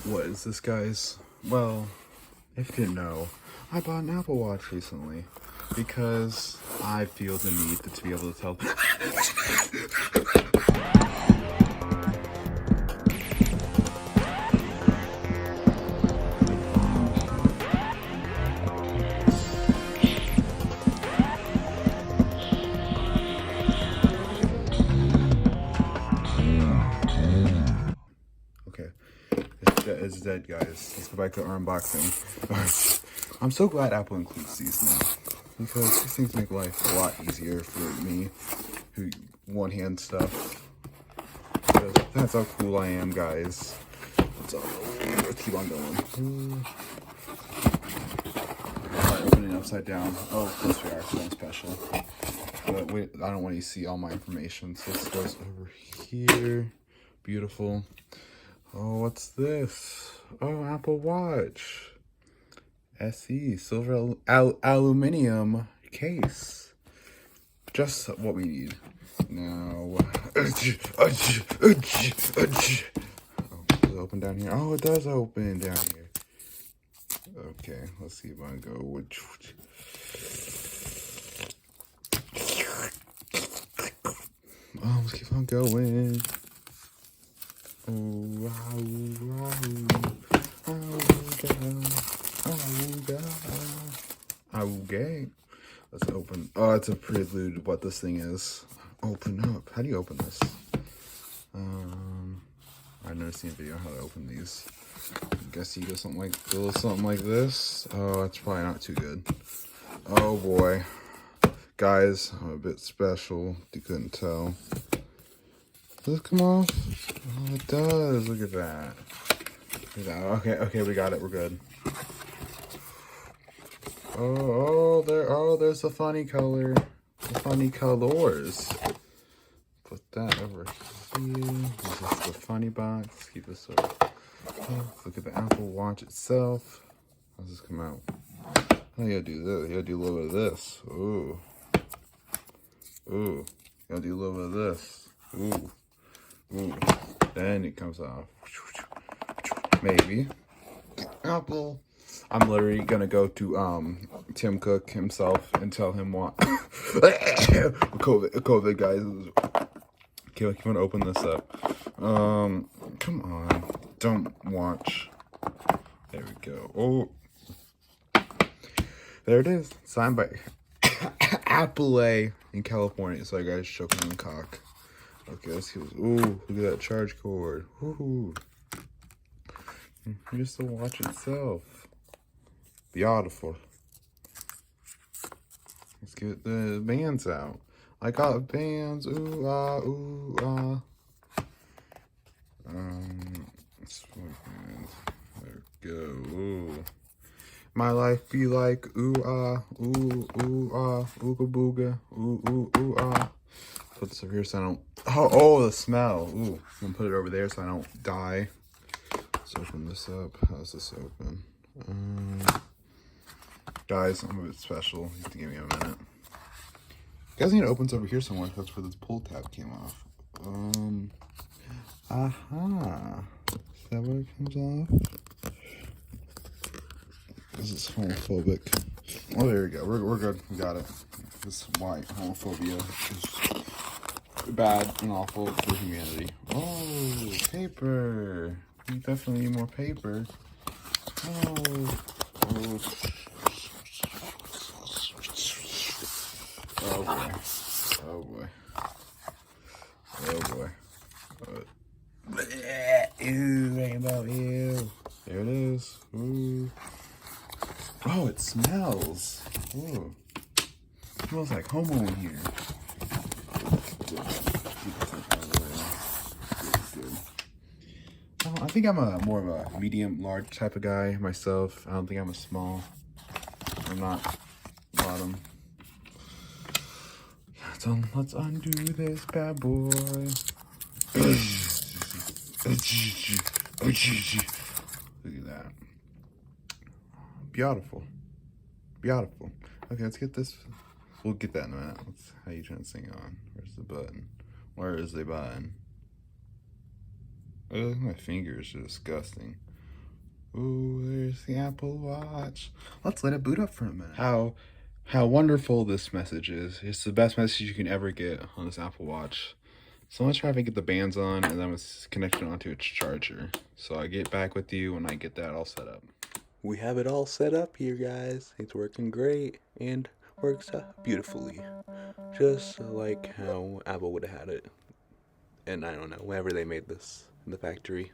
What is this, guys? Well, if you didn't know, I bought an Apple Watch recently because I feel the need to be able to tell. Okay, it's dead, guys. Let's go back to our unboxing. I'm so glad Apple includes these now because these things make life a lot easier for me who one-hand stuff. That's how cool I am, guys. Let's keep on going. Opening upside down. Oh, of course we are. Something special. But wait, I don't want you to see all my information. So this goes over here. Beautiful. Oh, what's this? Oh, Apple Watch. SE silver aluminum case. Just what we need. Now, does it open down here? Oh, it does open down here. Okay, let's see if I can go. Oh, let's keep on going. Oh, okay. Let's open. Oh, it's a prelude to what this thing is. Open up. How do you open this? I've never seen a video on how to open these. I guess you go something like this. Oh, that's probably not too good. Oh boy, guys, I'm a bit special. You couldn't tell. Does this come off? Oh, it does. Look at that. Look at that. Okay, we got it. We're good. There's the funny color. The funny colors. Put that over here. This is the funny box. Keep this over. Look at the Apple Watch itself. How does this come out? Oh, you gotta do this. You gotta do a little bit of this. Ooh. You gotta do a little bit of this. Ooh. Then it comes off. Maybe. Apple. I'm literally gonna go to Tim Cook himself and tell him what COVID guys. Okay, if you want to open this up. Come on. Don't watch. There we go. Oh. There it is. Signed by Apple in California. So guys, choking on the cock. Okay, let's see. Ooh, look at that charge cord. Ooh. Here's the watch itself. Beautiful. Let's get the bands out. I got bands. Ooh ah, ooh ah. There we go. Ooh. My life be like ooh ah, ooga booga, ooh ah. Put this over here so I don't. Oh, the smell. Ooh, I'm gonna put it over there so I don't die. Let's open this up. How's this open? Guys, I'm a bit special. You have to give me a minute. You guys need to open over here somewhere. That's where this pull tab came off. Aha. Is that where it comes off? This is homophobic. Oh, there we go. We're good. We got it. This white homophobia is bad and awful for humanity. Oh, paper. We definitely need more paper. Oh. Oh boy. Ew, rainbow, ew. There it is. Ooh. Oh, it smells. Ooh. It smells like homo in here. I think I'm more of a medium, large type of guy myself. I don't think I'm a small. I'm not bottom. So let's undo this bad boy. Look at that. Beautiful. Okay, let's get this. We'll get that in a minute. How you turn this thing on? Where's the button? Where is the button? Oh, my fingers are disgusting. Ooh, there's the Apple Watch. Let's let it boot up for a minute. How wonderful this message is. It's the best message you can ever get on this Apple Watch. So I'm gonna try to get the bands on, and then it's connected onto its charger. So I get back with you when I get that all set up. We have it all set up here, guys. It's working great and works beautifully. Just like how Apple would have had it. And I don't know, wherever they made this in the factory.